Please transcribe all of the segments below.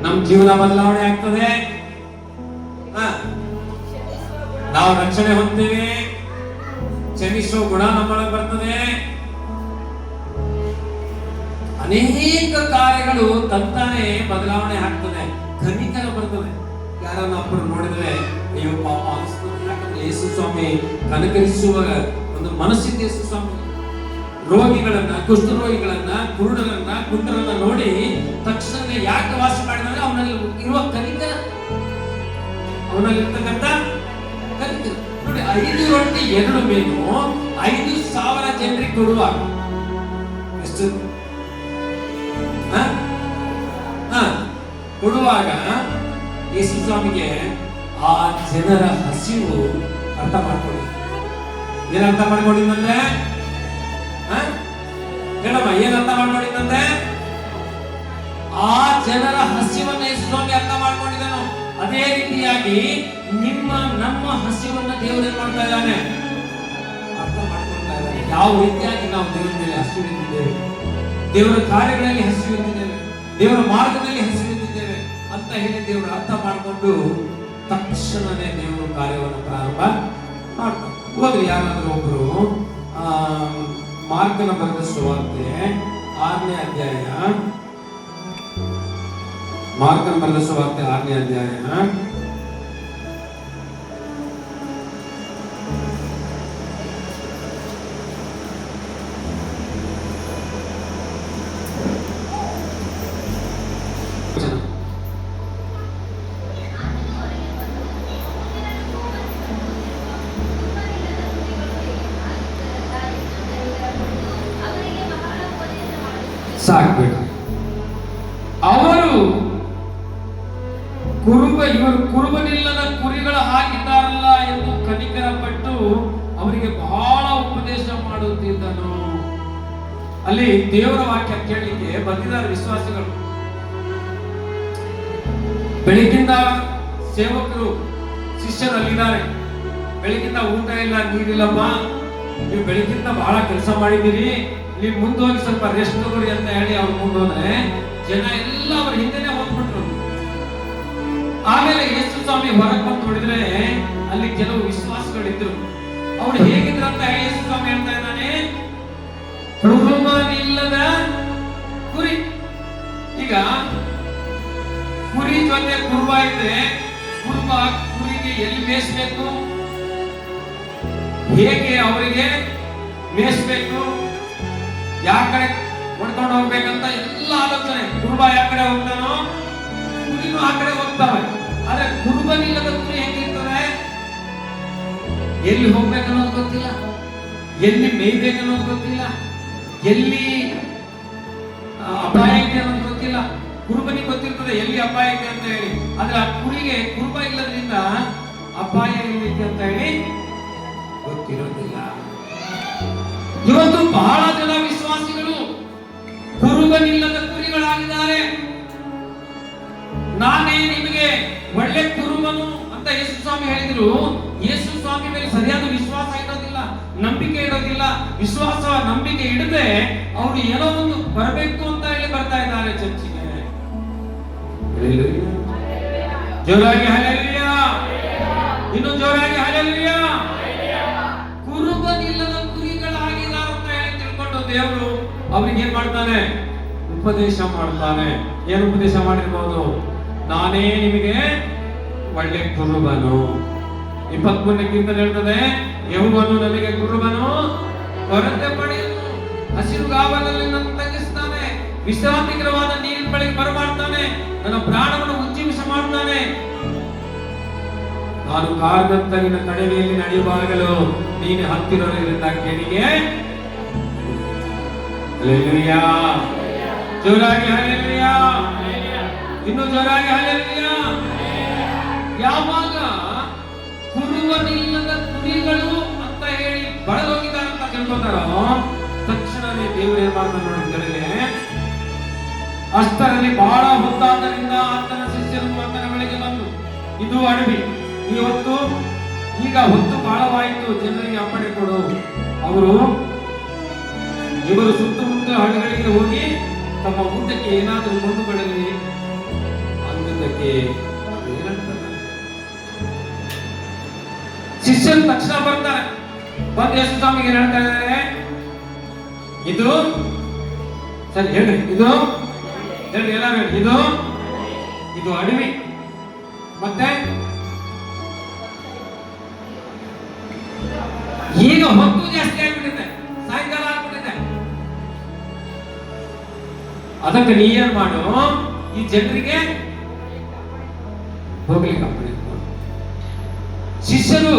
ನಮ್ಮ ಜೀವನ ಬದಲಾವಣೆ ಆಗ್ತದೆ. ನಾವು ರಕ್ಷಣೆ ಹೊಂದ್ತೇವೆ, ಕ್ಷಮಿಸುವ ಗುಣ ನಮ್ಮೊಳಗೆ ಬರ್ತದೆ. ಅನೇಕ ಕಾರ್ಯಗಳು ತಂತಾನೆ ಬದಲಾವಣೆ ಆಗ್ತದೆ, ಕನಿಕರ ಬರ್ತದೆ. ಯಾರನ್ನ ಒಬ್ಬರು ನೋಡಿದ್ರೆ ಅಯ್ಯೋ ಪಾಪ ಅನಿಸ್ತದೆ. ಯಾಕಂದ್ರೆ ಯೇಸು ಸ್ವಾಮಿ ಕನಕರಿಸುವ ಒಂದು ಮನಸ್ಸಿದೆ. ಯೇಸು ಸ್ವಾಮಿ ರೋಗಿಗಳನ್ನ, ಕುಷ್ಠರೋಗಿಗಳನ್ನ, ಕುರುಡರನ್ನ, ಕುಂಟರನ್ನ ನೋಡಿ ತಕ್ಷಣ ಯಾಕೆ ವಾಸ ಮಾಡಿದ್ರೆ ಅವನಲ್ಲಿ ಇರುವ ಕನಿಕರ, ಅವನಲ್ಲಿರ್ತಕ್ಕಂಥ ಕನಿಕರ ನೋಡಿ. 5 ರೊಟ್ಟಿ 2 ಮೀನು 5,000 ಜನರಿಗೆ ಕೊಡುವಾಗ ಎಷ್ಟು ಕೊಡುವಾಗ ಯೇಸು ಸ್ವಾಮಿಗೆ ಆ ಜನರ ಹಸಿವು ಅರ್ಥ ಮಾಡ್ಕೊಳ್ಳಿ. ಏನ್ ಅರ್ಥ ಮಾಡ್ಕೊಂಡಿದ್ದಂತೆ ಹೇಳಮ್ಮ, ಏನ್ ಅರ್ಥ ಮಾಡ್ಕೊಂಡಿದ್ದಂತೆ? ಆ ಜನರ ಹಸಿವನ್ನ ಯೇಸು ಸ್ವಾಮಿ ಅರ್ಥ ಮಾಡ್ಕೊಂಡಿದ್ದನು. ಅದೇ ರೀತಿಯಾಗಿ ನಮ್ಮ ಹಸಿವನ್ನ ದೇವರು ಏನ್ ಮಾಡ್ತಾ ಇದ್ದಾನೆ? ಅರ್ಥ ಮಾಡ್ಕೊಳ್ತಾ ಇದ್ದಾನೆ. ಯಾವ ರೀತಿಯಾಗಿ ನಾವು ದೇವರ ಮೇಲೆ ಹಸಿವಿದ್ದೇವೆ, ದೇವರ ಕಾರ್ಯಗಳಲ್ಲಿ ಹಸಿವಿದ್ದೇವೆ, ದೇವರ ಮಾರ್ಗದಲ್ಲಿ ಹಸಿವಿದ್ದೇವೆ ಅಂತ ಹೇಳಿ ದೇವರು ಅರ್ಥ ಮಾಡಿಕೊಂಡು ತಕ್ಷಣವೇ ದೇವರು ಕಾರ್ಯವನ್ನು ಪ್ರಾರಂಭ ಮಾಡ್ತಾರೆ. ಹೋಗ್ರಿ, ಯಾರಾದ್ರೂ ಒಬ್ರು ಮಾರ್ಕನ ಬರೆದ ಸುವಾರ್ತೆ 6ನೇ ಅಧ್ಯಾಯ, ಮಾರ್ಕನ ಬರೆದ ಸುವಾರ್ತೆ 6ನೇ ಅಧ್ಯಾಯ ಸಾಕ್ಬೇಡ. ಅವರು ಇವರು ಕುರುಬನಿಲ್ಲದ ಕುರಿಗಳ ಹಾಕಿದ್ದಾರಲ್ಲ ಎಂದು ಕನಿಕರ ಪಟ್ಟು ಅವರಿಗೆ ಬಹಳ ಉಪದೇಶ ಮಾಡುತ್ತಿದ್ದನು. ಅಲ್ಲಿ ದೇವರ ವಾಕ್ಯ ಕೇಳಲಿಕ್ಕೆ ಬಂದಿದ್ದಾರೆ ವಿಶ್ವಾಸಿಗಳು. ಬೆಳಗಿಂದ ಸೇವಕರು ಶಿಷ್ಯರು ಅಲ್ಲಿದ್ದಾರೆ. ಬೆಳಗಿಂದ ಊಟ ಇಲ್ಲ, ನೀರಿಲ್ಲಪ್ಪ, ನೀವು ಬೆಳಗಿಂದ ಬಹಳ ಕೆಲಸ ಮಾಡಿದ್ದೀರಿ, ನೀವು ಮುಂದೋಗಿ ಸ್ವಲ್ಪ ರೆಸ್ಟ್ ತಗೊಳ್ಳಿ ಅಂತ ಹೇಳಿ ಅವ್ರು ಮುಂದೋದ್ರೆ ಜನ ಎಲ್ಲ ಅವ್ರ ಹಿಂದೆನೆ ಹೋಗ್ಬಿಟ್ರು. ಆಮೇಲೆ ಯೇಸು ಸ್ವಾಮಿ ಹೊರಗೆ ಬಂದು ನೋಡಿದ್ರೆ ಅಲ್ಲಿ ಕೆಲವು ವಿಶ್ವಾಸಗಳಿದ್ರು. ಅವ್ರು ಹೇಗಿದ್ರು ಅಂತ ಯೇಸು ಸ್ವಾಮಿ ಹೇಳ್ತಾ ಇದ್ದಾನೆ, ಕುರುಬನಿಲ್ಲದ ಕುರಿ. ಈಗ ಕುರಿ ಜೊತೆ ಕುರುಬ ಇದ್ರೆ ಕುರುಬ ಕುರಿಗೆ ಎಲ್ಲಿ ಮೇಯಿಸ್ಬೇಕು, ಹೇಗೆ ಅವರಿಗೆ ಮೇಯಿಸ್ಬೇಕು, ಯಾವ ಕಡೆ ಹೊಡ್ಕೊಂಡು ಹೋಗ್ಬೇಕಂತ ಎಲ್ಲ ಆಲೋಚನೆ. ಕುರುಬ ಯಾವ ಕಡೆ ಹೋಗ್ತಾನೋ ಕುರಿನೂ ಆ ಕಡೆ ಹೋಗ್ತಾವೆ. ಆದ್ರೆ ಕುರುಬನಿಲ್ಲದ ಕುರಿ ಹೆಂಗಿರ್ತದೆ, ಎಲ್ಲಿ ಹೋಗ್ಬೇಕನ್ನೋದು ಗೊತ್ತಿಲ್ಲ, ಎಲ್ಲಿ ಮೇಯ್ಬೇಕನ್ನೋದು ಗೊತ್ತಿಲ್ಲ, ಎಲ್ಲಿ ಅಪಾಯ ಇದೆ ಅನ್ನೋದು ಗೊತ್ತಿಲ್ಲ. ಕುರುಬನಿಗೆ ಗೊತ್ತಿರ್ತದೆ ಎಲ್ಲಿ ಅಪಾಯ ಇದೆ ಅಂತ ಹೇಳಿ. ಆದ್ರೆ ಆ ಕುರಿಗೆ ಕುರುಬ ಇಲ್ಲದ್ರಿಂದ ಅಪಾಯ ಎಲ್ಲಿದೆ ಅಂತ ಹೇಳಿ ಗೊತ್ತಿರೋದಿಲ್ಲ. ಇವತ್ತು ಬಹಳ ಜನ ವಿಶ್ವಾಸಿಗಳು ಕುರುಬನಿಲ್ಲದ ಕುರಿಗಳಾಗಿದ್ದಾರೆ. ನಾನೇ ನಿಮಗೆ ಒಳ್ಳೆ ಕುರುಬನು ಅಂತ ಯೇಸು ಸ್ವಾಮಿ ಹೇಳಿದ್ರು. ಯೇಸು ಸ್ವಾಮಿ ಮೇಲೆ ಸರಿಯಾದ ವಿಶ್ವಾಸ ಇಡೋದಿಲ್ಲ, ನಂಬಿಕೆ ಇಡೋದಿಲ್ಲ. ವಿಶ್ವಾಸ ನಂಬಿಕೆ ಇಡದೆ ಅವರು ಏನೋ ಒಂದು ಬರಬೇಕು ಅಂತ ಹೇಳಿ ಬರ್ತಾ ಇದ್ದಾರೆ ಚರ್ಚಿಗೆ. ಜೋರಾಗಿ ಹಲ್ಲೆಲೂಯಾ, ಇನ್ನು ಜೋರಾಗಿ ಹಲ್ಲೆಲೂಯಾ. ಕುರುಬನಿಲ್ಲದ ಕುರಿಗಳಾಗಿದ್ದಾರೆ ಅಂತ ಹೇಳಿ ತಿಳ್ಕೊಂಡು ದೇವರು ಅವ್ರಿಗೆ ಏನ್ ಮಾಡ್ತಾನೆ? ಉಪದೇಶ ಮಾಡ್ತಾನೆ. ಏನು ಉಪದೇಶ ಮಾಡಿರ್ಬೋದು? ನಾನೇ ನಿಮಗೆ ಒಳ್ಳೆ ಕುರುಬನು. 23ನೇ ಕೀರ್ತನೆ ಹೇಳ್ತದೆ, ಯೆಹೋವನು ನನಗೆ ಕುರುಬನು, ಕೊರತೆ ಪಡೆಯನು. ಹಸಿರುಗಾವಲಲ್ಲಿ ನನ್ನ ತಗ್ಗಿಸ್ತಾನೆ, ವಿಶ್ರಾಂತಿಕರವಾದ ನೀರಿನ ಬಳಿಗೆ ಬರಮಾಡ್ತಾನೆ, ನನ್ನ ಪ್ರಾಣವನ್ನು ಉಜ್ಜೀವಿಸ ಮಾಡ್ತಾನೆ. ನಾನು ಕಾರ್ಗತ್ತಲಿನ ಕಣಿವೆಯಲ್ಲಿ ನಡೆಯುವಾಗಲೂ ನೀನು ಹತ್ತಿರೋದ್ರಿಂದ ಕೆಣಿಗೆ. ಹಲ್ಲೆಲೂಯಾ, ಜೋರಾಗಿ ಹಲ್ಲೆಲೂಯಾ, ಇನ್ನು ಜೋರಾಗಿ ಹಲ್ಲೆಲೂಯಾ. ಯಾವಾಗ ಕುರುಬನಿಲ್ಲದ ಕುರಿಗಳು ಅಂತ ಹೇಳಿ ಬಳಲೋಗಿದ್ದಾರೆ ಅಂತ ತಿಳ್ಕೊತಾರೋ ತಕ್ಷಣವೇ ದೇವರು ಏನ್ ಮಾಡ್ತಾನೆ ನೋಡಿ ಕೇಳಿದ್ರೆ, ಅಷ್ಟರಲ್ಲಿ ಬಹಳ ಹೊತ್ತಾದ್ದರಿಂದ ಆತನ ಶಿಷ್ಯರು ಆತನ ಬಳಿಗೆ ಬಂದು, ಇದು ಅಡವಿ, ಈಗ ಹೊತ್ತು ಬಹಳವಾಯಿತು, ಜನರಿಗೆ ಅಪ್ಪಣೆ ಕೊಡು. ಇವರು ಸುತ್ತಮುತ್ತ ಹಳ್ಳಿಗಳಿಗೆ ಹೋಗಿ ತಮ್ಮ ಊಟಕ್ಕೆ ಏನಾದರೂ ಕೊಂಡುಕೊಳ್ಳಲಿ ಅಂದಕ್ಕೆ ಏನಂತಾರೆ, ಶಿಷ್ಯರು ತಕ್ಷಣ ಬರ್ತಾರೆ. ಬಂದು ಯೇಸು ಸ್ವಾಮಿಗೆ ಏನ್ ಹೇಳ್ತಾ ಇದ್ದಾರೆ, ಇದು ಸರಿ ಹೇಳ್ರಿ, ಇದು ಹೇಳ್ರಿ, ಎಲ್ಲಾರು ಹೇಳಿ, ಇದು ಅಡವಿ, ಮತ್ತೆ ಈಗ ಹೊತ್ತು ಜಾಸ್ತಿ ಆಗ್ಬಿಟ್ಟಿದೆ, ಸಾಯಂಕಾಲ ಆಗ್ಬಿಟ್ಟಿದೆ. ಅದಕ್ಕೆ ನೀ ಏನ್ ಮಾಡು, ಈ ಜನರಿಗೆ ಹೋಗ್ಲಿಕ್ಕೆ ಶಿಷ್ಯರು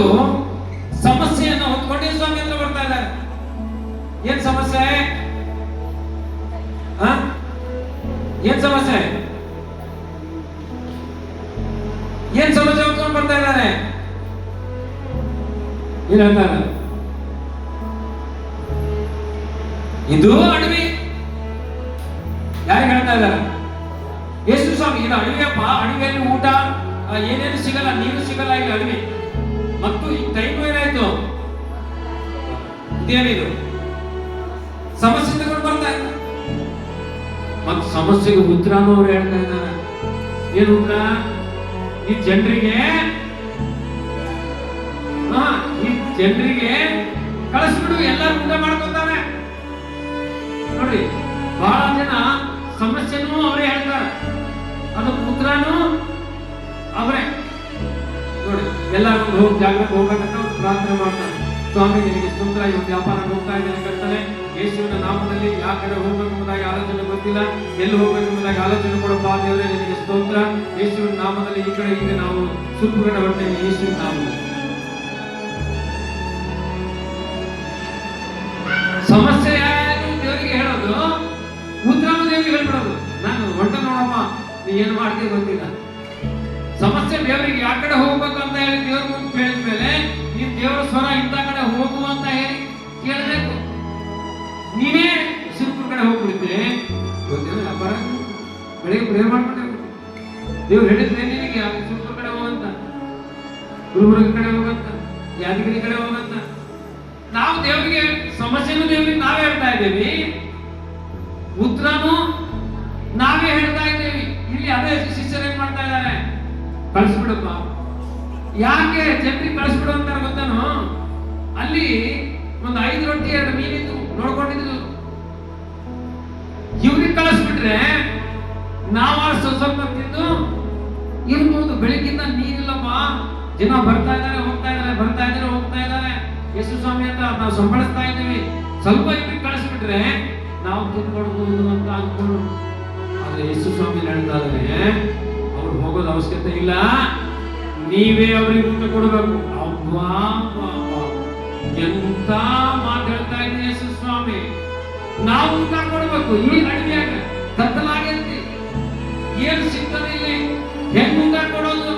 ಸಮಸ್ಯೆಯನ್ನು ಹೊತ್ಕೊಂಡೇ ಸ್ವಾಮಿ ಹತ್ರ ಬರ್ತಾ ಇದ್ದಾರೆ. ಏನ್ ಸಮಸ್ಯೆ? ಏನ್ ಸಮಸ್ಯೆ? ಏನ್ ಸಮಸ್ಯೆ ಹೊತ್ಕೊಂಡು ಬರ್ತಾ ಇದ್ದಾರೆ? ಏನ್ ಹೇಳ್ತಾರೆ? ಇದು ಅಡವಿ. ಯಾರಿಗೆ ಹೇಳ್ತಾ ಇದ್ದಾರೆ? ಯೇಸು ಸ್ವಾಮಿ, ಇದು ಅಡವಿಯಪ್ಪ, ಅಡವಿಯಲ್ಲಿ ಊಟ ಏನೇನು ಸಿಗಲ್ಲ, ನೀರು ಸಿಗಲ್ಲ, ಇಲ್ಲಿ ಅಡವಿ. ಮತ್ತು ಈ ಟೈಮ್ ಏನಾಯ್ತು, ಇದೇನಿದು ಸಮಸ್ಯೆ ತಗೊಂಡು ಬರ್ತಾ ಇದ್ದಾರೆ. ಮತ್ತು ಸಮಸ್ಯೆಗೆ ಉತ್ತರನೂ ಅವ್ರು ಹೇಳ್ತಾ ಇದ್ದಾರೆ. ಏನು ಉತ್ತರ? ಈ ಜನರಿಗೆ ಕಳಿಸ್ಬಿಡು, ಎಲ್ಲರೂ ಊಟ ಮಾಡ್ಕೊತಾರೆ. ನೋಡ್ರಿ, ಬಹಳ ಜನ ಸಮಸ್ಯೆನೂ ಅವರೇ ಹೇಳ್ತಾರೆ, ಅದಕ್ಕೆ ಉತ್ತರನೂ ಅವರೇ. ನೋಡಿ, ಎಲ್ಲರೂ ಹೋಗಿ ಜಾಗ್ರತೆ ಹೋಗ್ಬೇಕಂತ ಪ್ರಾರ್ಥನೆ ಮಾಡ್ತಾರೆ. ಸ್ವಾಮಿ ನಿನಗೆ ಸ್ತೋತ್ರ, ಇವತ್ತು ವ್ಯಾಪಾರ ಹೋಗ್ತಾ ಇದ್ದೇನೆ ಕರ್ತನೆ, ಯೇಸುವಿನ ನಾಮದಲ್ಲಿ ಯಾವ ಕಡೆ ಹೋಗ್ಬೇಕೆಂಬುದಾಗಿ ಆಲೋಚನೆ ಗೊತ್ತಿಲ್ಲ, ಎಲ್ಲಿ ಹೋಗ್ಬೇಕೆಂಬುದಾಗಿ ಆಲೋಚನೆ ಕೊಡಪ್ಪ ದೇವರೇ, ನಿನಗೆ ಸ್ತೋತ್ರ. ಯೇಸುವಿನ ನಾಮದಲ್ಲಿ ಈ ಕಡೆ ಈಗ ನಾವು ಸುತ್ತುಗಡೆ ಹೊರಟೇವೆ, ಯೇಸುವಿನ ನಾಮದಲ್ಲಿ. ಸಮಸ್ಯೆ ದೇವರಿಗೆ ಹೇಳೋದು, ಉತ್ತರನು ದೇವರಿಗೆ ಹೇಳ್ಬಿಡೋದು. ನಾನು ಹೊರಟ ನೋಡಮ್ಮ, ನೀ ಏನು ಮಾಡ್ತೀವಿ ಗೊತ್ತಿಲ್ಲ. ಸಮಸ್ಯೆ ದೇವರಿಗೆ ಯಾವ ಕಡೆ ಹೋಗ್ಬೇಕು ಅಂತ ಹೇಳಿ ದೇವ್ರ ಮುಂದೆ ಕೇಳಿದ್ಮೇಲೆ ನೀನ್ ದೇವರ ಸ್ವರ ಇಂಥ ಕಡೆ ಹೋಗು ಅಂತ ಹೇಳಿ ಕೇಳಬೇಕು. ನೀನೇ ಸುರ್ಪುರ ಕಡೆ ಹೋಗ್ಬಿಡುತ್ತೆ, ವ್ಯಾಪಾರ ಬೆಳಿಗ್ಗೆ ಪ್ರೇರ್ ಮಾಡ್ಬಿಟ್ಟೆ. ದೇವ್ರು ಹೇಳಿದ್ರೆ ನಿನಗೆ ಸುರ್ಪುರ ಕಡೆ ಹೋಗಂತ, ಗುಲ್ಬರ್ಗ ಕಡೆ ಹೋಗಂತ, ಯಾದಗಿರಿ ಕಡೆ ಹೋಗಂತ. ನಾವು ದೇವರಿಗೆ ಸಮಸ್ಯೆನೂ ದೇವರಿಗೆ ನಾವೇ ಹೇಳ್ತಾ ಇದ್ದೇವೆ, ಉತ್ತರನು ನಾವೇ ಹೇಳ್ತಾ ಇದ್ದೇವೆ. ಇಲ್ಲಿ ಅದೇ ಶಿಷ್ಯರು ಏನ್ ಮಾಡ್ತಾ ಇದ್ದಾರೆ, ಕಳಿಸ್ಬಿಡಪ್ಪ. ಯಾಕೆ ಜನರಿಗೆ ಕಳಿಸ್ಬಿಡು ಅಂತಾರೆ ಗೊತ್ತಾನು? ಅಲ್ಲಿ ಒಂದು 5 ರೊಟ್ಟಿ 2 ಮೀನಿದ್ದು ನೋಡ್ಕೊಂಡಿದ್ರು. ಇವ್ರಿಗೆ ಕಳಿಸ್ಬಿಟ್ರೆ ನಾವ ಸ್ವಲ್ಪ ತಿಂದು ಇರ್ಬೋದು. ಬೆಳಿಗ್ಗಿಂದ ನೀರಿಲ್ಲಪ್ಪ, ಜನ ಬರ್ತಾ ಇದ್ದಾರೆ ಹೋಗ್ತಾ ಇದ್ದಾರೆ, ಬರ್ತಾ ಇದ್ದಾರೆ ಹೋಗ್ತಾ ಇದ್ದಾರೆ, ಯೇಸು ಸ್ವಾಮಿ ಅಂತ ನಾವು ಸಂಬಳಿಸ್ತಾ ಇದ್ದೀವಿ. ಸ್ವಲ್ಪ ಇವ್ರಿಗೆ ಕಳಿಸ್ಬಿಟ್ರೆ ನಾವು ತಿನ್ಕೊಡ್ಬೋದು ಅಂತ ಅನ್ಕೊಂಡು. ಆದ್ರೆ ಯೇಸು ಸ್ವಾಮಿ ಹೇಳ್ತಾ ಇದ್ದಾರೆ, ಅವ್ರು ಹೋಗೋದು ಅವಶ್ಯಕತೆ ಇಲ್ಲ, ನೀವೇ ಅವ್ರಿಗೆ ಊಟ ಕೊಡಬೇಕು. ಅಬ್ಬಾ ಎಂತ ಮಾತು ಹೇಳ್ತಾ ಇದ್ದೀನಿ ಯೇಸು ಸ್ವಾಮಿ. ನಾವು ಊಟ ಕೊಡ್ಬೇಕು. ಈ ಅಡಿಯಾಗ ಕತ್ತಲಾಗೈತಿ, ಏನು ಸಿಗ್ತದೆ ಇಲ್ಲಿ, ಹೆಂಗ್ ಊಟ ಕೊಡೋದು?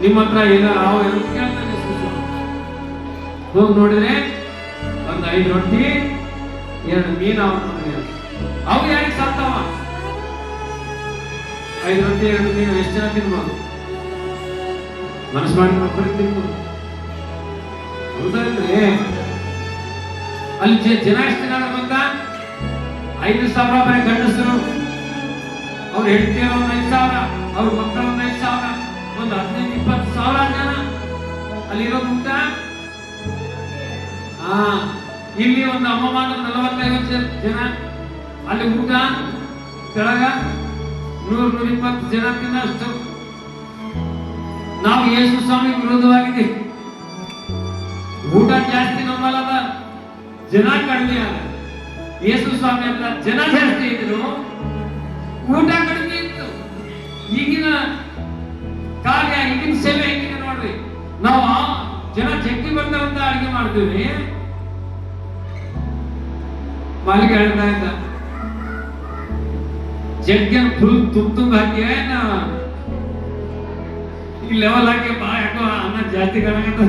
ನಿಮ್ಮ ಹತ್ರ ಏನಾರ ಕೇಳ್ತಾನೆ ಯೇಸು ಸ್ವಾಮಿ. ಹೋಗಿ ನೋಡಿದ್ರೆ ಒಂದು 5 ರೊಟ್ಟಿ 2 ಮೀನು ಅವು ಯಾರಿಗೆ ಸಾಕ್ತಾವ? 5 ರೊಟ್ಟಿ 2 ಮೀನು ಎಷ್ಟು ಜನ ತಿನ್ಬೋದು? ಮನಸ್ಸು ಮಾಡಿ ಒಬ್ಬರಿಗೆ ತಿನ್ಬೋದು. ಹೌದಲ್ರಿ? ಅಲ್ಲಿ ಜನ ಎಷ್ಟು ಜನ ಬಂದ? 5,000 ಬರೀ ಗಂಡಸರು, ಅವ್ರ ಹೆಂಡತಿಯರು ಒಂದು 5,000, ಅವ್ರ ಮಕ್ಕಳು ಒಂದು 5,000, ಒಂದು 15,000-20,000 ಜನ ಅಲ್ಲಿರೋದು ಊಟ. ಇಲ್ಲಿ ಒಂದು ಅಮ್ಮಮಾನ 40-50 ಜನ ಅಲ್ಲಿ ಊಟ. ಕೆಳಗ 100-120 ಜನ ತಿನ್ನಷ್ಟು. ನಾವು ಯೇಸು ಸ್ವಾಮಿ ವಿರೋಧವಾಗಿದ್ದೀವಿ. ಊಟ ಜಾಸ್ತಿ ನಮ್ಮಲ್ಲದ, ಜನ ಕಡಿಮೆ ಅದ. ಯೇಸು ಸ್ವಾಮಿ ಅಂತ ಜನ ಜಾಸ್ತಿ ಇದ್ರು, ಊಟ ಕಡಿಮೆ ಇತ್ತು. ಈಗಿನ ಕಾರ್ಯ, ಈಗಿನ ಸೇವೆ ಹೆಂಗಿದೆ ನೋಡ್ರಿ. ನಾವು ಜನ ಜಗ್ಗಿ ಬರ್ತಾರಂತ ಅಡಿಗೆ ಮಾಡ್ತೀವಿ. ಮಾಲಿಕ ಹೇಳ್ತಾ ಇದ್ದ, ಜಗ್ಗನ್ ಫುಲ್ ತುಂಬ ಹಾಕಿ ಈ ಲೆವೆಲ್ ಹಾಕಿ ಬಾ, ಯಾಕೋ ಅನ್ನ ಜಾಸ್ತಿ ಕಾಣಕತ್ತ.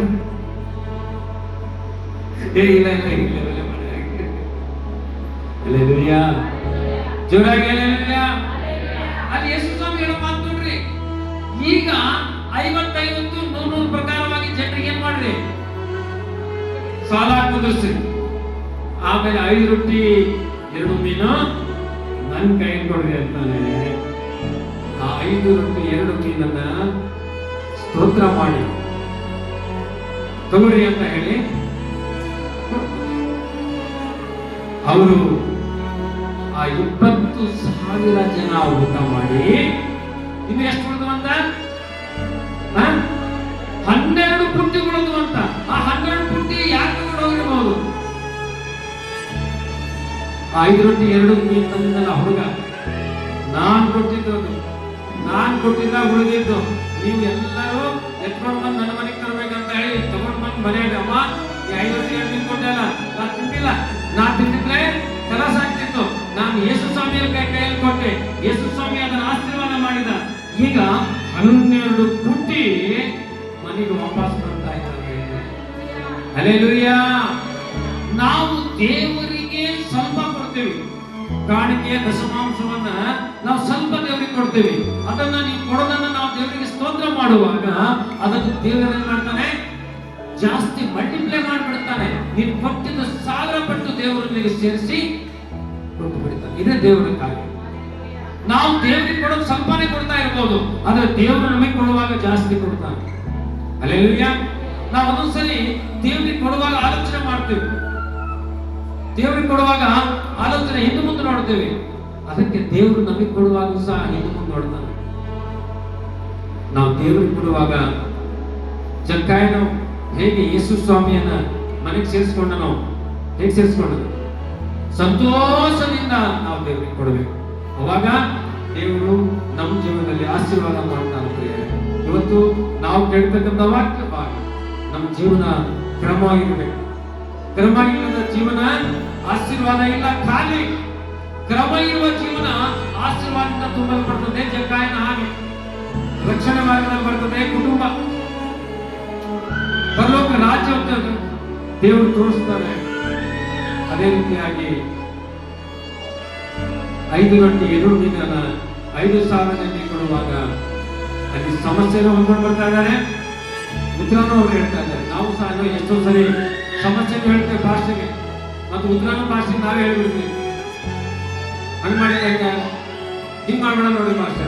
ಇಲ್ಲ ಇಲ್ಲ, ಈ ಲೆವೆಲ್ ಮಾಡಿ ಜೋರಾಗಿ ಅಲ್ಲಿ ಯೇಸು ಸ್ವಾಮಿ ಹೇಳೋ ಮಾತು ನೋಡ್ರಿ. ಈಗ 50-50-100 ಪ್ರಕಾರವಾಗಿ ಜನರಿಗೆ ಏನ್ ಮಾಡ್ರಿ, ಸಾಲ ಕುದಿಸ್ರಿ. ಆಮೇಲೆ 5 ರೊಟ್ಟಿ 2 ಏನು ನನ್ನ ಕೈ ಕೊಡ್ರಿ ಅಂತಾನೆ. ಆ 5 ರೊಟ್ಟಿ 2 ಮೀನನ್ನ ಸ್ತೋತ್ರ ಮಾಡಿ ತಗೊಳ್ಳಿ ಅಂತ ಹೇಳಿ ಅವರು ಆ 20,000 ಜನ ಊಟ ಮಾಡಿ ಇನ್ನು ಎಷ್ಟು ಉಳಿದುವಂತ 12 ಪುಟ್ಟಿಗಳು ಅಂತ. ಆ 12 ಪುಟ್ಟಿ ಯಾಕೆ ತಗೊಂಡೋಗಿರ್ಬೋದು? 5 ರೊಟ್ಟಿ 2 ಮೀನು ತಂದಿದ್ದಲ್ಲ ಹುಡುಗ, ನಾನ್ ಕೊಟ್ಟಿದ್ದ ಉಳಿದಿದ್ದು ನೀವು ಎಲ್ಲರೂ ಎತ್ಕೊಂಡು ಬಂದು ನನ್ನ ಮನೆಗೆ ತರ್ಬೇಕಂತ ಹೇಳಿ ತಗೊಂಡು ಬಂದು ಮನೆಯಲ್ಲಿ ಅಮ್ಮ 5 ರೊಟ್ಟಿ 2 ಮೀನು ಕೊಟ್ಟಲ್ಲ, ನಾನು ತಿಂತಿಲ್ಲ. ನಾನು ತಿಂತಿದ್ರೆ ಕೆಲಸ ಆಗ್ತಿತ್ತು. ನಾನು ಯೇಸು ಸ್ವಾಮಿಯ ಕೈಯಲ್ಲಿ ಕೊಟ್ಟೆ, ಯೇಸು ಸ್ವಾಮಿ ಅದನ್ನು ಆಶೀರ್ವಾದ ಮಾಡಿದ. ಈಗ 12 ಪುಟ್ಟಿ ಮನೆಗೆ ವಾಪಸ್ ಬರ್ತಾ ಇದ್ದಾರೆ. ಹಲ್ಲೆಲೂಯಾ. ನಾವು ದೇವರಿಗೆ ಸ್ವಲ್ಪ ಕೊಡ್ತೇವೆ, ಕಾಣಿಕೆ ದಶಮಾಂಶವನ್ನ ನಾವು ಸ್ವಲ್ಪ ದೇವರಿಗೆ ಕೊಡ್ತೇವೆ. ಅದನ್ನ ನೀವು ಕೊಡೋದನ್ನ ನಾವು ದೇವರಿಗೆ ಸ್ತೋತ್ರ ಮಾಡುವಾಗ ಅದನ್ನು ದೇವರೇನ್ ಮಾಡ್ತಾನೆ? ಜಾಸ್ತಿ ಮಲ್ಟಿಪ್ಲೈ ಮಾಡಿಬಿಡ್ತಾನೆ. ನೀನು ಕೊಟ್ಟಿದ್ದ 1000 ಪಟ್ಟು ದೇವರಿಗೆ ಸೇರಿಸಿ ಕೊಟ್ಟು ಬಿಡ್ತಾನೆ. ಇದೇ ದೇವರ ಕಾರ್ಯ. ನಾವು ದೇವರಿಗೆ ಕೊಡೋದು ಸ್ವಲ್ಪನೇ ಕೊಡ್ತಾ ಇರ್ಬೋದು, ಆದ್ರೆ ದೇವರು ನಮಗೆ ಕೊಡುವಾಗ ಜಾಸ್ತಿ ಕೊಡ್ತಾನೆ. ಹಲ್ಲೆಲೂಯಾ. ನಾವು ಒಂದೊಂದ್ಸರಿ ದೇವರಿಗೆ ಕೊಡುವಾಗ ಆಲೋಚನೆ ಮಾಡ್ತೇವೆ, ದೇವರಿಗೆ ಕೊಡುವಾಗ ಆಲೋಚನೆ ಹಿಂದೆ ಮುಂದೆ ನೋಡ್ತೇವೆ. ಅದಕ್ಕೆ ದೇವರು ನಮಗೆ ಕೊಡುವಾಗ ಸಹ ಹಿಂದೆ ಮುಂದೆ ನೋಡ್ತಾನೆ. ನಾವು ದೇವರಿಗೆ ಕೊಡುವಾಗ ಜಕ್ಕಾಯನು ಹೇಗೆ ಯೇಸು ಸ್ವಾಮಿಯನ್ನ ಮನೆಗೆ ಸೇರಿಸ್ಕೊಂಡನೋ, ಹೇಗೆ ಸೇರಿಸ್ಕೊಂಡನು? ಸಂತೋಷದಿಂದ ನಾವು ದೇವರಿಗೆ ಕೊಡಬೇಕು. ಅವಾಗ ದೇವರು ನಮ್ಮ ಜೀವನದಲ್ಲಿ ಆಶೀರ್ವಾದ ಮಾಡ್ತಾನೆ. ಇವತ್ತು ನಾವು ಕೇಳ್ತಕ್ಕಂಥ ವಾಕ್ಯ ನಮ್ಮ ಜೀವನ ಕ್ರಮವಾಗಿರ್ಬೇಕು. ಕ್ರಮ ಇಲ್ಲದ ಜೀವನ ಆಶೀರ್ವಾದ ಇಲ್ಲ, ಖಾಲಿ. ಕ್ರಮ ಇರುವ ಜೀವನ ಆಶೀರ್ವಾದದಿಂದ ತುಂಬಲ್ಪಡ್ತದೆ. ಜಕ್ಕಾಯನ ಹಾಗೆ ರಕ್ಷಣೆ ಮಾರ್ಗದಲ್ಲಿ ಬರ್ತದೆ ಕುಟುಂಬ, ಪರಲೋಕ ರಾಜ್ಯ ದೇವರು ತೋರಿಸ್ತಾರೆ. ಅದೇ ರೀತಿಯಾಗಿ 5 ರೊಟ್ಟಿ 2 ಮೀನನ್ನ 5,000 ಜನರಿಗೆ ಕೊಡುವಾಗ ಅಲ್ಲಿ ಸಮಸ್ಯೆನ ಹೊಂದ್ಕೊಂಡು ಬರ್ತಾ ಇದ್ದಾರೆ. ಉತ್ತರನೂ ಅವ್ರು ಹೇಳ್ತಾ ಇದ್ದಾರೆ. ನಾವು ಸಹ ಎಷ್ಟೋ ಸರಿ ಸಮಸ್ಯೆ ಹೇಳ್ತೇವೆ ಭಾಷೆಗೆ, ಮತ್ತು ಉತ್ತರನ ಭಾಷೆಗೆ ನಾವೇ ಹೇಳ್ಬಿಡ್ತೀವಿ. ಹಂಗ್ ಮಾಡಿದ್ರೆ ಹಿಂಗ್ ಮಾಡ್ಬೇಡ ನೋಡಿ ಭಾಷೆ.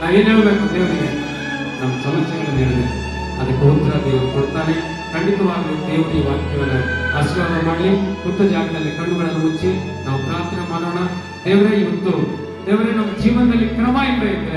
ನಾವೇನ್ ಹೇಳ್ಬೇಕು ದೇವರಿಗೆ? ನಮ್ಮ ಸಮಸ್ಯೆಗಳನ್ನು ಹೇಳಿದೆ, ಅದಕ್ಕೆ ಉತ್ತರ ದೇವರು ಕೊಡ್ತಾನೆ. ಖಂಡಿತವಾಗ್ಲೂ ದೇವರು ಈ ವಾಕ್ಯವನ್ನು ಆಶೀರ್ವಾದ ಮಾಡಲಿ. ಕೂತ ಜಾಗದಲ್ಲಿ ಕಣ್ಣುಗಳನ್ನು ಮುಚ್ಚಿ ನಾವು ಪ್ರಾರ್ಥನೆ ಮಾಡೋಣ. ದೇವರೇ, ಇವತ್ತು ದೇವರೇ ನಮ್ಮ ಜೀವನದಲ್ಲಿ ಕ್ರಮ ಇರಬೇಕು.